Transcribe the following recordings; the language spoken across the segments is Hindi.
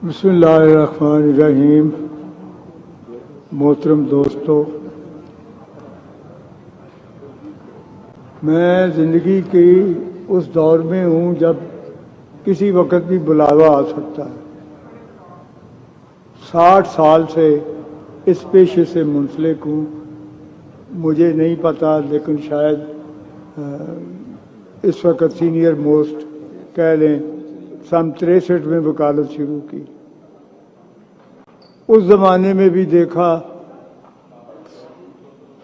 बिस्मिल्लाहिर्रहमानिर्रहीम। मोहतरम दोस्तों, मैं ज़िंदगी की उस दौर में हूँ जब किसी वक्त भी बुलावा आ सकता है। 60 साल से इस पेशे से मुंसलिक हूँ। मुझे नहीं पता, लेकिन शायद इस वक्त सीनियर मोस्ट कह लें। सन 63 में वकालत शुरू की। उस ज़माने में भी देखा,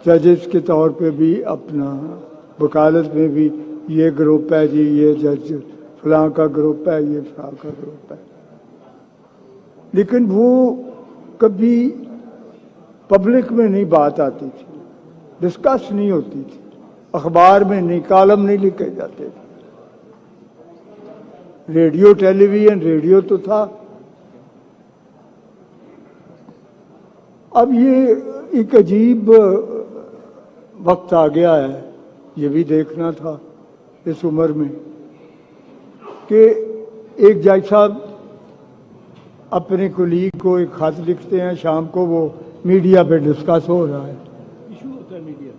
जजेस के तौर पे भी अपना वकालत में भी ये ग्रुप है जी, ये जज फलां का ग्रुप है, ये फलां का ग्रुप है। लेकिन वो कभी पब्लिक में नहीं बात आती थी, डिस्कस नहीं होती थी, अखबार में नहीं, कॉलम नहीं लिखे जाते थे। रेडियो टेलीविज़न, रेडियो तो था। अब ये एक अजीब वक्त आ गया है, ये भी देखना था इस उम्र में कि एक जज साहब अपने कुलीग को एक खत लिखते हैं, शाम को वो मीडिया पे डिस्कस हो रहा है। इशू होता है मीडिया,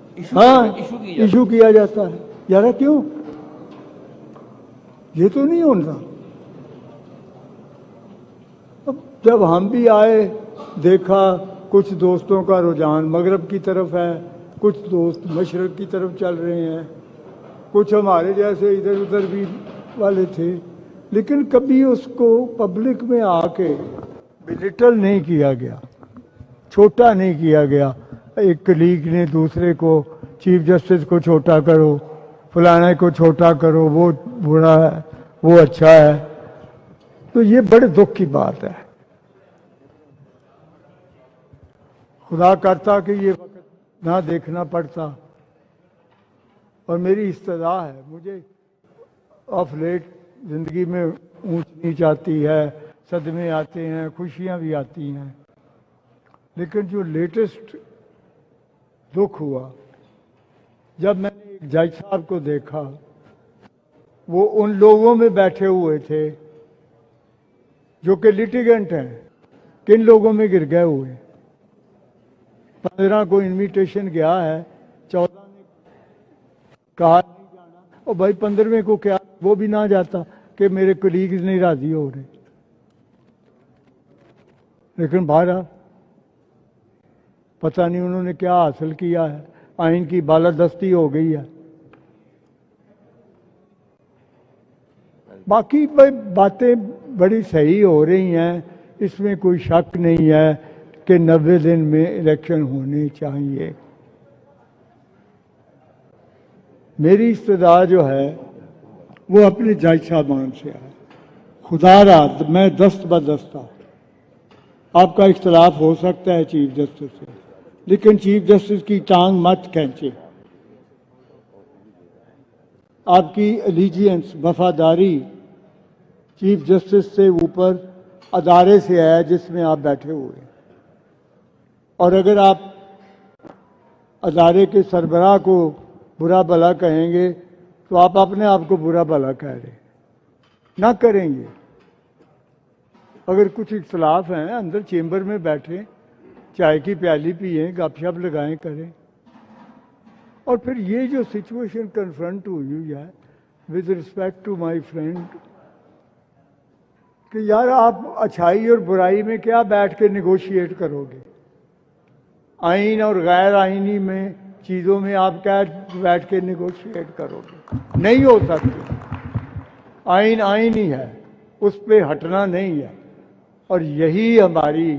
इशू किया जाता है। यार क्यों? ये तो नहीं होता। अब जब हम भी आए, देखा कुछ दोस्तों का रुझान मगरब की तरफ है, कुछ दोस्त मशरक की तरफ चल रहे हैं, कुछ हमारे जैसे इधर उधर भी वाले थे। लेकिन कभी उसको पब्लिक में आके बिलिटल नहीं किया गया, छोटा नहीं किया गया। एक कलीग ने दूसरे को, चीफ जस्टिस को छोटा करो, फलाने को छोटा करो, वो बुरा है, वो अच्छा है। तो ये बड़े दुख की बात है। खुदा करता कि ये वक्त ना देखना पड़ता। और मेरी इस्तदा है, मुझे ऑफ लेट ज़िंदगी में ऊंच नीच आती है, सदमे आते हैं, खुशियां भी आती हैं। लेकिन जो लेटेस्ट दुख हुआ जब मैंने एक जज साहब को देखा, वो उन लोगों में बैठे हुए थे जो कि लिटिगेंट हैं। किन लोगों में गिर गए हुए? 15 को इनविटेशन गया है, 14 ने कहा नहीं जाना, और भाई 15वें को क्या, वो भी ना जाता कि मेरे कलीग्स नहीं राजी हो रहे। लेकिन बाहर पता नहीं उन्होंने क्या हासिल किया है, आइन की बालादस्ती हो गई है। बाकी बातें बड़ी सही हो रही हैं, इसमें कोई शक नहीं है कि 90 दिन में इलेक्शन होने चाहिए। मेरी इस्तदा जो है वो अपने जज साहबान से है। खुदा रात मैं दस्त बदस्ता। आपका इख्तलाफ हो सकता है चीफ जस्टिस से, लेकिन चीफ जस्टिस की टांग मत खींचे। आपकी एलिजियंस, वफादारी चीफ जस्टिस से ऊपर अदारे से है जिसमें आप बैठे हुए। और अगर आप अदारे के सरबराह को बुरा भला कहेंगे तो आप अपने आप को बुरा भला कह रहे ना करेंगे। अगर कुछ इख्तलाफ हैं, अंदर चेंबर में बैठे, चाय की प्याली पिए, गपशप लगाएं, करें। और फिर ये जो सिचुएशन कन्फ्रंट हुई है with respect to my friend, कि यार आप अच्छाई और बुराई में क्या बैठ के निगोशिएट करोगे? आइन और गैर आइनी में चीज़ों में आप क्या बैठ के निगोशिएट करोगे? नहीं हो सकती। आइन आइन ही है, उस पर हटना नहीं है। और यही हमारी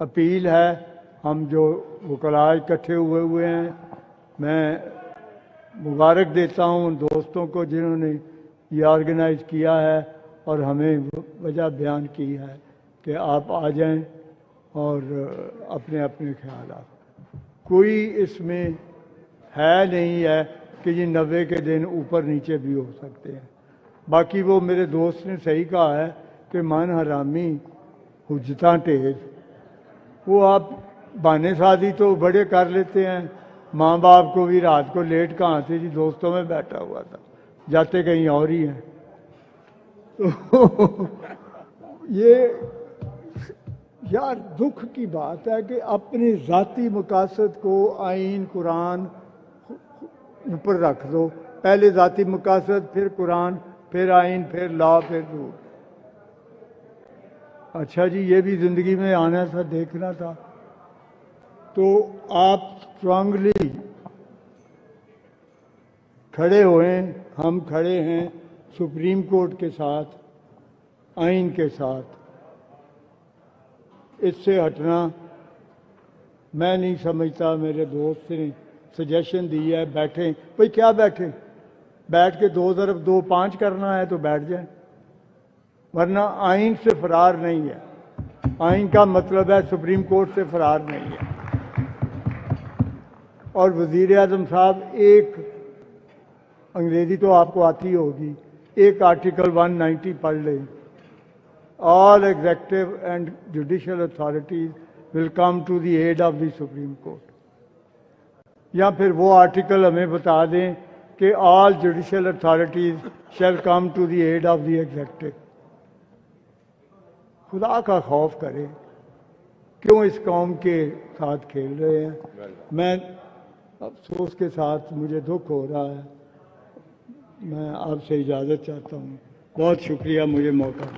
अपील है। हम जो वकला इकट्ठे हुए हैं, मैं मुबारक देता हूँ उन दोस्तों को जिन्होंने ये ऑर्गेनाइज किया है और हमें वजह बयान की है कि आप आ जाएं और अपने अपने ख्याल। कोई इसमें है नहीं है कि ये 90 के दिन ऊपर नीचे भी हो सकते हैं। बाकी वो मेरे दोस्त ने सही कहा है कि मन हरामी हुज्जतां टेढ़। वो आप बहाने शादी तो बड़े कर लेते हैं। माँ बाप को भी रात को लेट कहाँ थे जी, दोस्तों में बैठा हुआ था, जाते कहीं और ही हैं। तो ये यार दुख की बात है कि अपने ज़ाती मकासद को आइन कुरान ऊपर रख दो। पहले ज़ाती मकासद, फिर कुरान, फिर आइन, फिर लॉ, फिर रूल। अच्छा जी, ये भी ज़िंदगी में आना था, देखना था। तो आप स्ट्रांगली खड़े हुए, हम खड़े हैं सुप्रीम कोर्ट के साथ, आइन के साथ। इससे हटना मैं नहीं समझता। मेरे दोस्त ने सजेशन दी है, बैठे भाई, क्या बैठे, बैठ के 2 + 2 = 5 करना है तो बैठ जाए, वरना आइन से फरार नहीं है। आइन का मतलब है सुप्रीम कोर्ट से फरार नहीं है। और वज़ीर आज़म साहब, एक अंग्रेज़ी तो आपको आती होगी, एक आर्टिकल 190 पढ़ लें, all executive and judicial authorities will come to the aid of the Supreme Court। या फिर वो आर्टिकल हमें बता दें कि all judicial authorities shall come to the aid of the executive। खुदा का खौफ करें, क्यों इस कौम के साथ खेल रहे हैं। मैं अफसोस के साथ, मुझे दुख हो रहा है, मैं आपसे इजाज़त चाहता हूँ। बहुत शुक्रिया मुझे मौका दिया।